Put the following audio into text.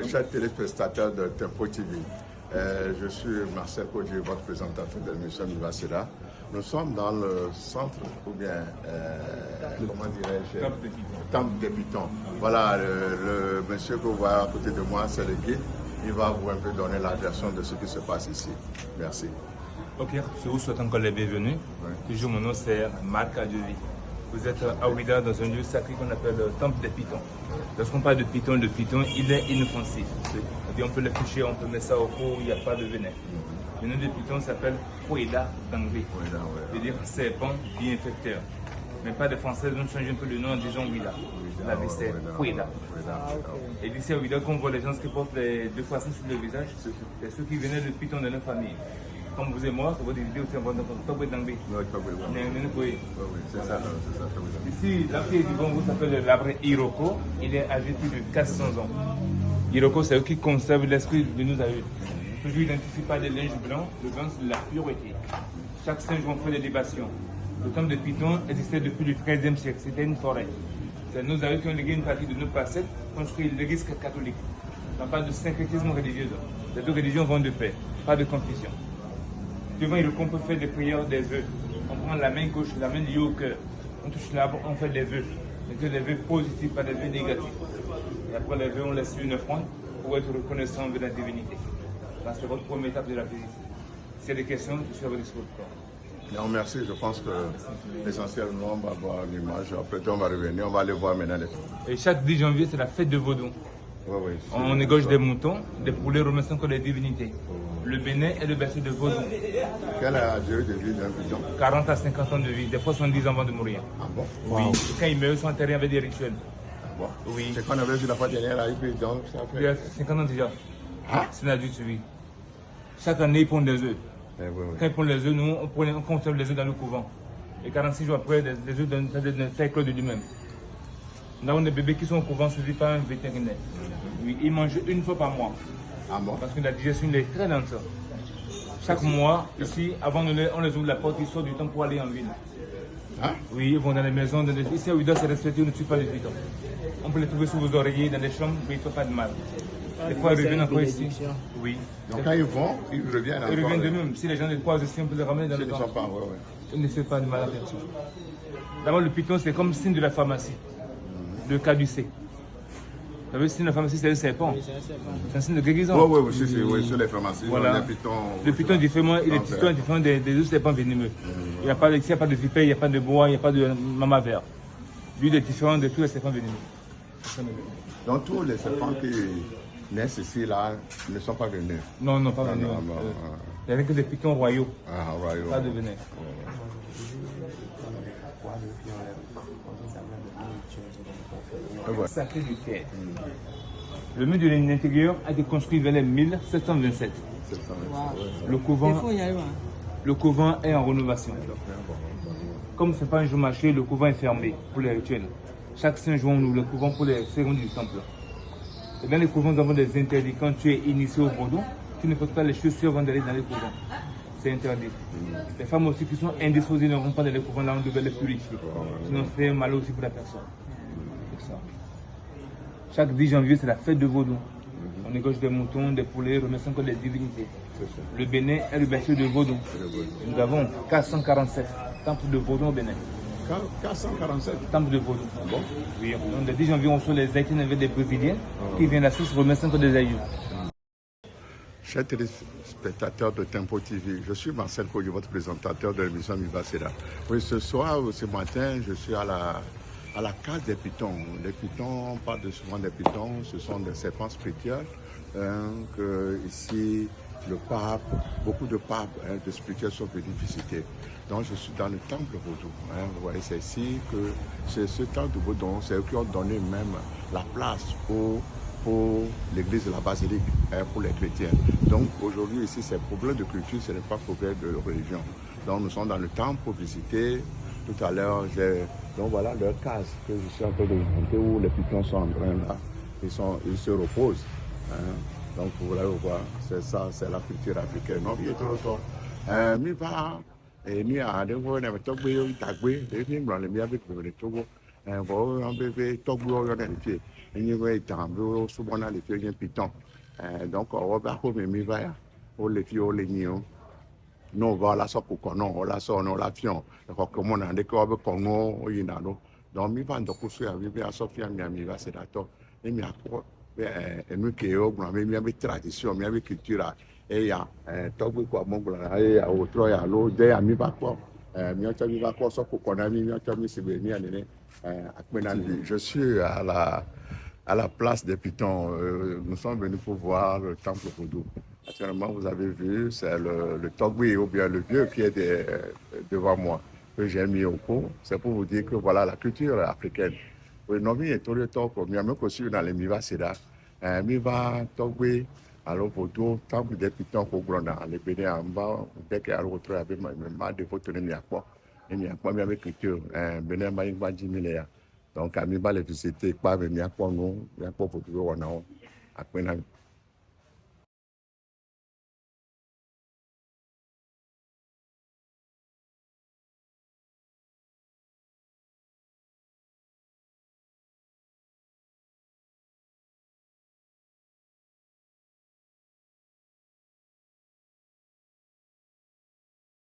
Oui, chers téléspectateurs de Tempo TV, je suis Marcel Kodji, votre présentateur de l'émission Vivaceda. Nous sommes dans le centre, ou bien, comment dirais-je, Temple des Pitons. Voilà, le monsieur que vous voyez à côté de moi, c'est le guide. Il va vous un peu donner la version de ce qui se passe ici. Merci. Ok, je vous souhaite encore les bienvenus. Oui. Toujours mon nom c'est Marc Adjovi. Vous êtes à Ouida dans un lieu sacré qu'on appelle le Temple des Pitons. Lorsqu'on parle de Python, il est inoffensif. On peut le toucher, on peut mettre ça au cou, il n'y a pas de venin. Le nom de Python s'appelle Koueda Dangri. C'est-à-dire serpent bi-infecteur. Mais pas de français, nous changeons un peu le nom en disant Ouida. La vie c'est Koueda. Et ici à Ouida, quand on voit les gens qui portent les deux façons sur le visage, c'est ceux qui venaient de Python de leur famille. Comme vous et moi, sur votre vidéo, c'est un bon Dangri. C'est ça. Ici, l'arbre du Congo s'appelle l'arbre Iroko. Il est âgé plus de 400 ans. Iroko, c'est eux qui conservent l'esprit de nos aïeux. Toujours identifié par des linges blancs, le blanc c'est de la pureté. Chaque 5 jours, on fait des libations. Le temple de Python existait depuis le 13e siècle. C'était une forêt. C'est nos aïeux qui ont légué une partie de nos parcelles construit l'église catholique. On parle de syncrétisme religieux. Les deux religions vont de paix, pas de confusion. Devant Iroko, on peut faire des prières des vœux. On prend la main gauche, la main liée au cœur. On touche l'arbre, on fait des vœux. Des vœux positifs, pas des vœux négatifs. Et après les vœux, on laisse une offrande pour être reconnaissant de la divinité. C'est votre première étape de la visite. S'il y a des questions, je suis à votre disposition. Non, merci. Je pense que l'essentiellement, on va voir l'image. Après, on va revenir. On va aller voir maintenant les trucs. Et chaque 10 janvier, c'est la fête de Vaudou. On égorge des moutons, des poulets remerciant que les divinités. Le Bénin est le berceau de Vaudou. Quel âge de vie d'un pigeon? 40 à 50 ans de vie, des fois 70 ans avant de mourir. Ah bon? Oui. Wow. Quand ils meurent, ils sont enterrés avec des rituels. Bon. Oui. C'est qu'on avait vu la fois dernière, là, donc ça fait... Il y a 50 ans déjà. Ah? C'est un adulte, oui. Chaque année, ils pondent des œufs. Quand ils pondent les œufs, nous, on conserve les œufs dans le couvent. Et 46 jours après, les œufs donnent un éclore de lui-même. Nous avons des bébés qui sont au couvent suivis par un vétérinaire. Oui, ils mangent une fois par mois. Ah bon? Parce que la digestion est très lente. Chaque mois, ici, avant on les ouvre la porte, ils sortent du temps pour aller en ville. Hein? Oui, ils vont dans les maisons. Ici à Ouida, c'est respecté, on ne tue pas les pitons. On peut les trouver sous vos oreillers, dans les chambres, mais ils ne font pas de mal. Des fois, ils reviennent encore ici. Oui. Donc quand ils vont, ils reviennent encore. Ils reviennent de même. Si les gens les croisent ici, on peut les ramener dans les gens. Ils ne font pas de mal à personne. D'abord, le piton, c'est comme signe de la pharmacie. Le caducée. Vous savez, signe de la pharmacie, c'est un serpent. C'est un signe de guérison. Oui, sur les pharmacies. Voilà. Le piton, différent, il est différent des autres serpents venimeux. Il n'y a pas de vipère, il n'y a pas de bois, il n'y a pas de mama vert. Lui, il est différent de tous les serpents venimeux. Donc, tous les serpents qui naissent ici, là, ne sont pas venus? Non, pas venus. Il n'y a que des pitons royaux. Ah, royaux. Pas de venin. Sacré du Caire. Le mur de l'intérieur a été construit vers les 1727. Le couvent est en rénovation. Comme ce n'est pas un jour marché, le couvent est fermé pour les rituels. Chaque 5 jours, on ouvre le couvent pour les cérémonies du temple. Et dans les couvents, nous avons des interdits. Quand tu es initié au vaudou, tu ne portes pas les chaussures avant d'aller dans les couvents. C'est interdit. Les femmes aussi qui sont indisposées ne vont pas dans les couvents, là on devait les purifier. Sinon c'est mal aussi pour la personne. Chaque 10 janvier, c'est la fête de Vaudou. On égorge des moutons, des poulets, remerciant que les divinités. Le Bénin est le berceau de Vaudou. Nous avons 447 temples de Vaudou au Bénin. 447 temples de Vaudou. Bon. Oui, donc le 10 janvier, on reçoit les Haïtiens avec des Brésiliens qui viennent à source remerciant que des aïeux. Chers téléspectateurs de Tempo TV, je suis Marcel Kodji, votre présentateur de l'émission Vivaceda. Oui, ce soir ou ce matin, je suis à la case des pitons. Les pitons, on parle souvent des pitons, ce sont des serpents spirituels. Ici, le pape, beaucoup de papes de spirituels sont venus visiter. Donc je suis dans le temple vaudou. Vous voyez, c'est ici que c'est ce temple de vaudou, c'est eux qui ont donné même la place pour l'église de la basilique, pour les chrétiens. Donc aujourd'hui ici, c'est problème de culture, ce n'est pas problème de religion. Donc nous sommes dans le temple pour visiter. Tout à l'heure, donc voilà leur case que je suis en train de vous montrer où les pitons sont en train là. Ils se reposent. Donc vous voulez voir, c'est ça, c'est la culture africaine. Non, il est trop tôt. Mi va et ni à des fois on avait tombé au tagwe, des films dans les miens avec le Togo. bon un bébé togbo on a les pieds ni ouais dans souvent on a les pieds piton donc on va pas comme mi va ya o les pieds o les nions non va la so ko non o la so no la fion ko comme on a de ko ko no o yina no donc mi va ndoko so ya mi va so fia mi va c'est d'accord et mi akọ et nous qui au grand mi mi tradition mi culture et ya togbo ko mo gba e o tro ya lo de ya mi va ko mi o mi va ko so ko na mi o mi se be mi ane je suis à la place des Pitons. Nous sommes venus pour voir le temple vaudou. Actuellement, vous avez vu, c'est le Togbi ou bien le vieux qui est devant moi, que j'ai mis au pot. C'est pour vous dire que voilà la culture africaine. Oui, non, mais tout le temps, comme il y a même aussi dans les Miva Seda, Miva Togbi, alors vaudou, temple des Pitons, pour Grona, les Bénin en bas, dès qu'il y a l'autre, avec ma de votre Miakwa. Et Miakwa, mais avec culture, Bénin, Maïngba, Jimiléa. Donc, à mi va les visiter, pas venir pour nous, bien pour vous voir, non, à peine.